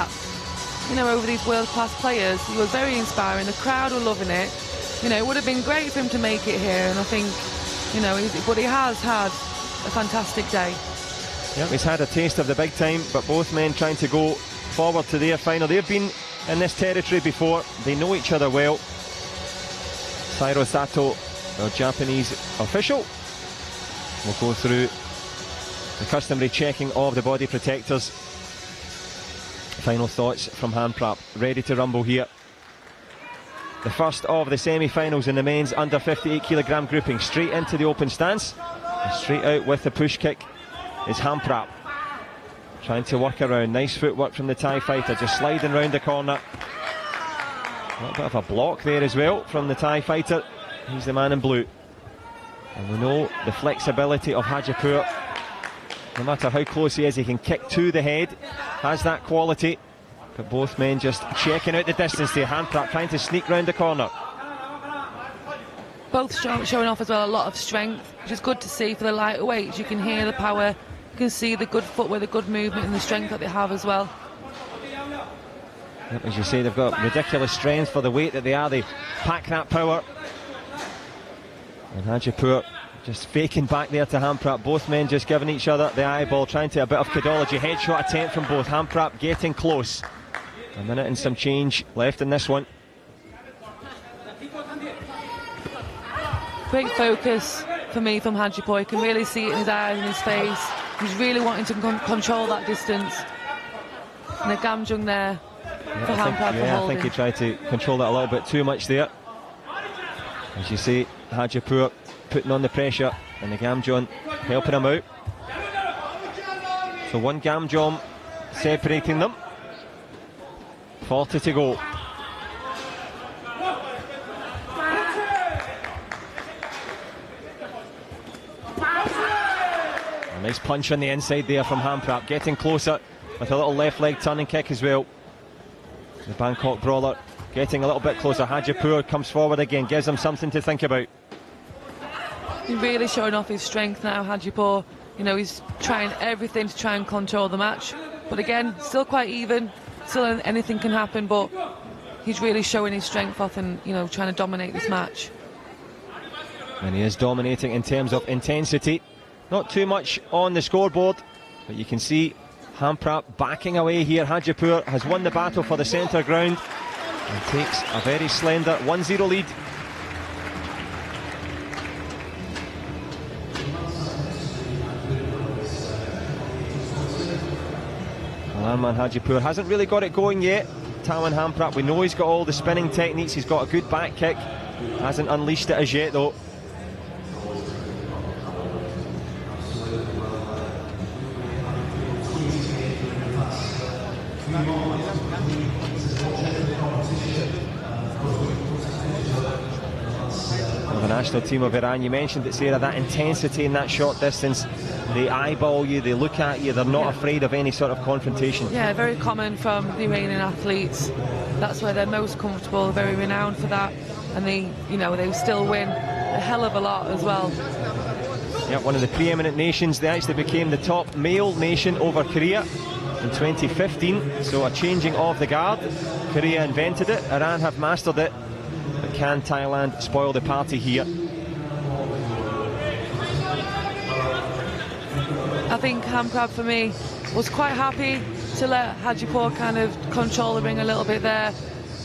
gap, you know, over these world-class players. He was very inspiring. The crowd were loving it. You know, it would have been great for him to make it here, and I think, you know, but he has had a fantastic day. Yeah, he's had a taste of the big time, but both men trying to go forward to their final. They've been in this territory before. They know each other well. Sairo Sato, our Japanese official, will go through the customary checking of the body protectors. Final thoughts from HANPRAB, ready to rumble here. The first of the semi-finals in the men's under 58 kilogram grouping, straight into the open stance, and straight out with the push kick is HANPRAB. Trying to work around, nice footwork from the Thai fighter, just sliding round the corner. A little bit of a block there as well from the Thai fighter. He's the man in blue. And we know the flexibility of Hajipur. No matter how close he is, he can kick to the head. Has that quality. But both men just checking out the distance there. HANPRAB trying to sneak round the corner. Both showing off as well a lot of strength, which is good to see for the lighter weights. You can hear the power, you can see the good footwork, the good movement and the strength that they have as well. Yep, as you say, they've got ridiculous strength for the weight that they are. They pack that power. And Hajipur just faking back there to HANPRAB. Both men just giving each other the eyeball, trying to a bit of Kadology. Headshot attempt from both. HANPRAB getting close. A minute and some change left in this one. Great focus for me from Hajipur. You can really see it in his eyes and his face. He's really wanting to control that distance. And the Gamjung there for HANPRAB for holding. I think he tried to control that a little bit too much there. As you see, Hajipur putting on the pressure, and the Gamjong helping him out. So one Gamjong separating them. 40 to go. A nice punch on the inside there from HANPRAB, getting closer with a little left leg turning kick as well. The Bangkok brawler getting a little bit closer. Hajipur comes forward again, gives him something to think about. He's really showing off his strength now, Hajipur. You know, he's trying everything to try and control the match. But again, still quite even. Still anything can happen, but he's really showing his strength off and, you know, trying to dominate this match. And he is dominating in terms of intensity. Not too much on the scoreboard, but you can see HANPRAB backing away here. Hajipur has won the battle for the centre ground and takes a very slender 1-0 lead. Arman Hajipur hasn't really got it going yet. TAWIN HANPRAB, we know he's got all the spinning techniques, he's got a good back kick, hasn't unleashed it as yet though. The national team of Iran, you mentioned it, Sarah, that intensity in that short distance. They eyeball you, they look at you, they're not afraid of any sort of confrontation. Yeah, very common from the Iranian athletes. That's where they're most comfortable, very renowned for that. And they, you know, they still win a hell of a lot as well. Yeah, one of the preeminent nations. They actually became the top male nation over Korea in 2015. So a changing of the guard. Korea invented it, Iran have mastered it. But can Thailand spoil the party here? I think HANPRAB for me was quite happy to let Hajipur kind of control the ring a little bit there.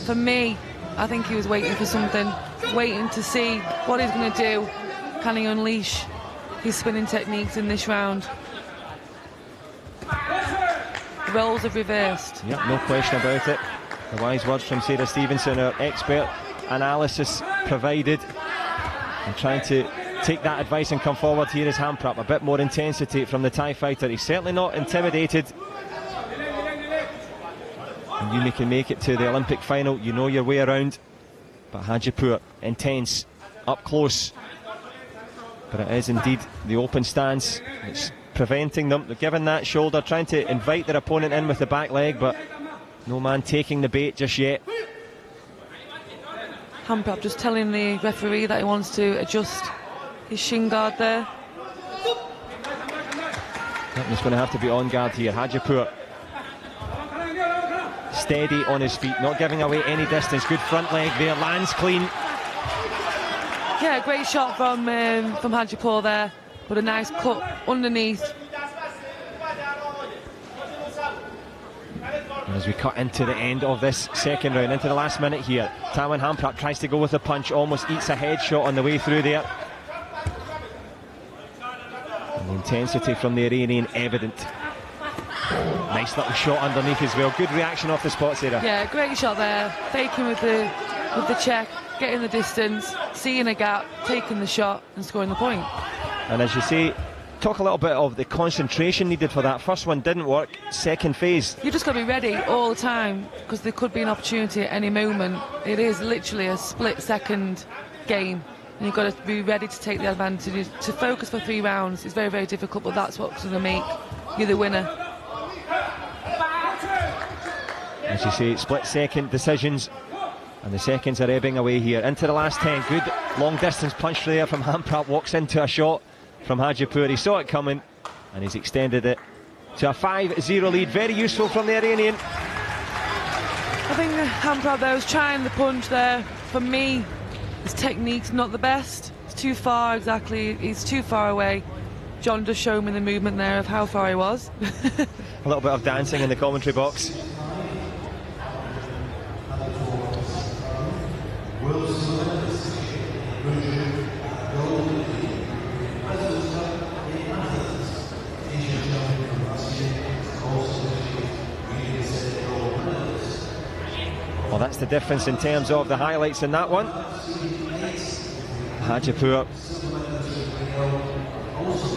For me, I think he was waiting for something, waiting to see what he's going to do. Can he unleash his spinning techniques in this round? The roles have reversed. Yeah, no question about it. The wise words from Sarah Stevenson, our expert analysis provided. And trying to take that advice and come forward. Here is HANPRAB, a bit more intensity from the Thai fighter. He's certainly not intimidated. And you can make it to the Olympic final, you know your way around. But Hajipur, intense, up close. But it is indeed the open stance that's preventing them. They're giving that shoulder, trying to invite their opponent in with the back leg, but no man taking the bait just yet. HANPRAB just telling the referee that he wants to adjust his shin guard there. He's going to have to be on guard here. Hajipur steady on his feet, not giving away any distance. Good front leg there, lands clean. Yeah, great shot from Hadipour there, but a nice cut underneath. And as we cut into the end of this second round, into the last minute here, TAWIN HANPRAB tries to go with a punch, almost eats a headshot on the way through there. And the intensity from the Iranian evident. Nice little shot underneath as well. Good reaction off the spot, Sarah. Yeah, great shot there. Faking with the check, getting the distance, seeing a gap, taking the shot and scoring the point. And as you say, talk a little bit of the concentration needed for that. First one didn't work, second phase. You just got to be ready all the time, because there could be an opportunity at any moment. It is literally a split-second game. And you've got to be ready to take the advantage. To focus for 3 rounds is very, very difficult, but that's what's going to make you the winner. As you say, split-second decisions, and the seconds are ebbing away here. Into the last 10, good long-distance punch there from HANPRAB, walks into a shot from Hadipour. He saw it coming, and he's extended it to a 5-0 lead. Very useful from the Iranian. I think HANPRAB there was trying the punch there. For me, his technique's not the best. It's too far, exactly. He's too far away. John just showed me the movement there of how far he was. A little bit of dancing in the commentary box. Well, that's the difference in terms of the highlights in that one. Hadipour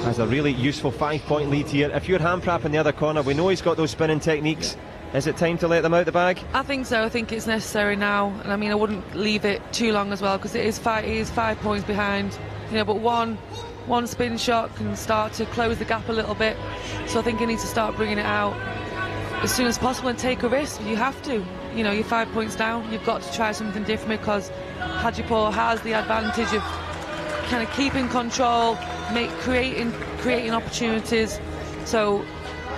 has a really useful 5-point lead here. If you're HANPRAB in the other corner, we know he's got those spinning techniques. Is it time to let them out the bag? I think so. I think it's necessary now, and I mean, I wouldn't leave it too long as well, because it is 5 points behind. You know, but one spin shot can start to close the gap a little bit. So I think he needs to start bringing it out as soon as possible and take a risk. You have to. You know, you're 5 points down. You've got to try something different, because Hadipour has the advantage of kind of keeping control, creating opportunities. So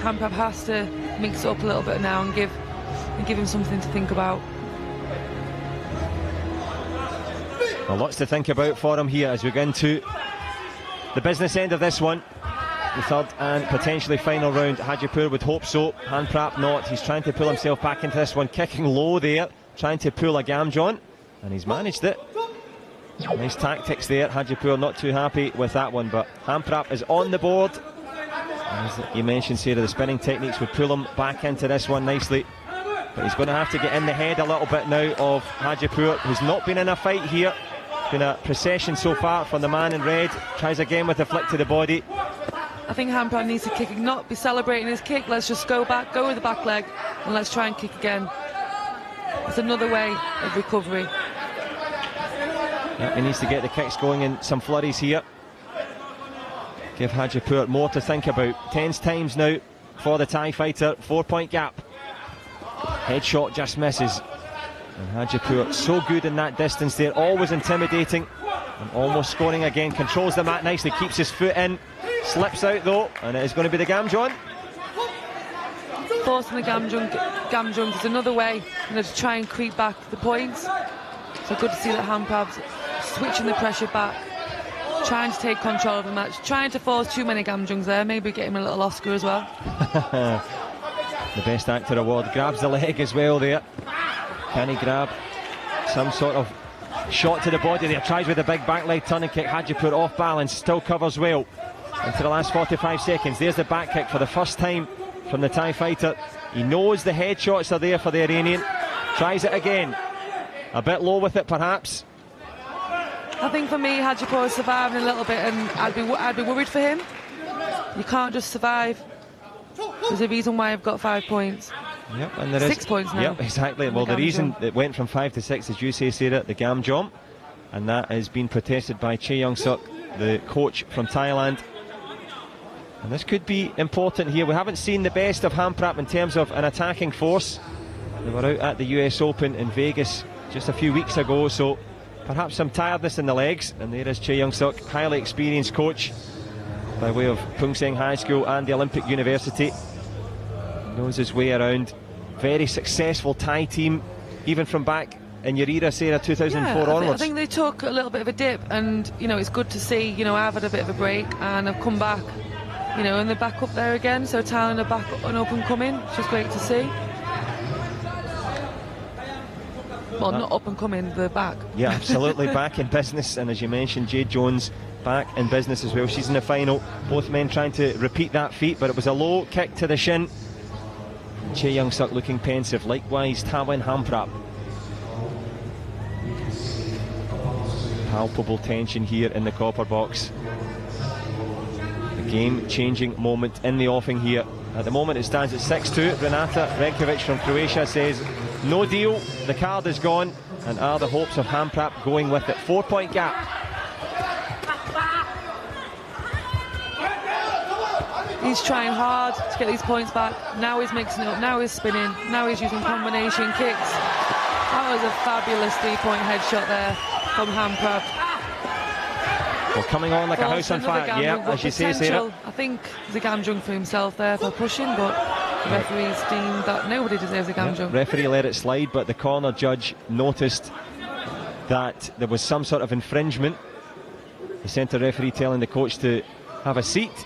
HANPRAB has to mix it up a little bit now and give him something to think about. Well, lots to think about for him here as we go into the business end of this one. The third and potentially final round. Hadipour would hope so, HANPRAB not. He's trying to pull himself back into this one, kicking low there, trying to pull a Gamjon, and he's managed it. Nice tactics there. Hadipour not too happy with that one, but HANPRAB is on the board. As you mentioned, Sarah, the spinning techniques would pull him back into this one nicely, but he's going to have to get in the head a little bit now of Hadipour, who's not been in a fight here. It's been a procession so far from the man in red. Tries again with a flick to the body. I think HANPRAB needs to kick, not be celebrating his kick. Let's just go back, go with the back leg, and let's try and kick again. It's another way of recovery. Yeah, he needs to get the kicks going in some flurries here. Give Hadipour more to think about. Tense times now for the Thai fighter. 4-point gap. Headshot just misses. And Hadipour so good in that distance there, always intimidating, and almost scoring again. Controls the mat nicely, keeps his foot in, slips out though, and it is going to be the Gamjon. Forcing the Gamjon is another way, you know, to try and creep back the points. So good to see that HANPRAB's switching the pressure back, trying to take control of the match, trying to force too many Gamjons there, maybe get him a little Oscar as well. The best actor award. Grabs the leg as well there. Can he grab some sort of shot to the body there? Tries with a big back leg turn and kick. Hadipour off balance, still covers well. Into the last 45 seconds, there's the back kick for the first time from the Thai fighter. He knows the headshots are there for the Iranian. Tries it again. A bit low with it perhaps. I think for me, Hadipour is surviving a little bit, and I'd be worried for him. You can't just survive. There's a reason why I've got 5 points. Yep, and there 6 points now. Yep, exactly. Well, the reason it went from 5 to 6, as you say, Sarah, the Gamjon, and that has been protested by Chae Young-suk, the coach from Thailand. And this could be important here. We haven't seen the best of HANPRAB in terms of an attacking force. They were out at the US Open in Vegas just a few weeks ago, so perhaps some tiredness in the legs. And there is Chae Young-suk, highly experienced coach by way of Pung Seng High School and the Olympic University. Knows his way around very successful Thai team, even from back in your era, Sarah, 2004 onwards. I think they took a little bit of a dip, and you know, it's good to see. You know, I've had a bit of a break and I've come back, you know, and they're back up there again. So Thailand are back and up and coming, which is great to see. Well, not up and coming, they're back. Yeah, absolutely, back in business. And as you mentioned, Jade Jones back in business as well. She's in the final. Both men trying to repeat that feat, but it was a low kick to the shin. Chae Young-suk looking pensive. Likewise, TAWIN HANPRAB. Palpable tension here in the copper box. A game-changing moment in the offing here. At the moment it stands at 6-2. Renata Renkovic from Croatia says, no deal, the card is gone. And are the hopes of HANPRAB going with it? 4-point gap. He's trying hard to get these points back. Now he's mixing it up, now he's spinning, now he's using combination kicks. That was a fabulous 3-point headshot there from HANPRAB. Well, coming on like a house on fire, yeah, as you say, Sarah. I think there's a gamjung for himself there for pushing, but the referee's deemed that nobody deserves a gamjung. Yeah, referee let it slide, but the corner judge noticed that there was some sort of infringement. The centre referee telling the coach to have a seat.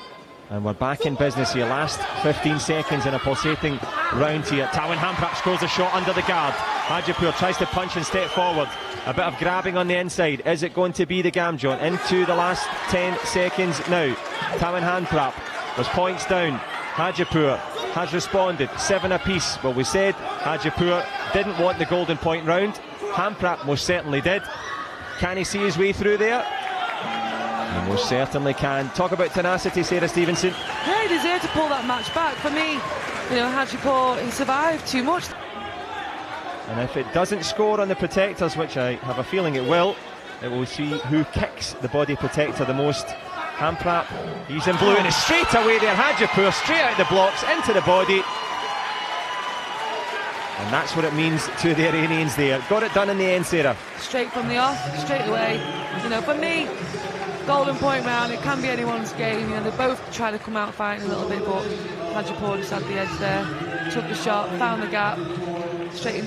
And we're back in business here. Last 15 seconds in a pulsating round here. TAWIN HANPRAB scores a shot under the guard. Hadipur tries to punch and step forward. A bit of grabbing on the inside. Is it going to be the gamjong? Into the last 10 seconds now. TAWIN HANPRAB was points down. Hadipur has responded. 7 apiece. Well, we said Hadipur didn't want the golden point round. HANPRAB most certainly did. Can he see his way through there? He most certainly can. Talk about tenacity, Sarah Stevenson. Yeah, he deserved to pull that match back. For me, you know, Hadipur, he survived too much. And if it doesn't score on the protectors, which I have a feeling it will see who kicks the body protector the most. HANPRAB, he's in blue, and it's straight away there. Hadipur straight out the blocks into the body. And that's what it means to the Iranians there. Got it done in the end, Sarah. Straight from the off, straight away. You know, for me, golden point round, it can be anyone's game. You know, they both try to come out fighting a little bit, but Hadipur just had the edge there. Took the shot, found the gap, straight into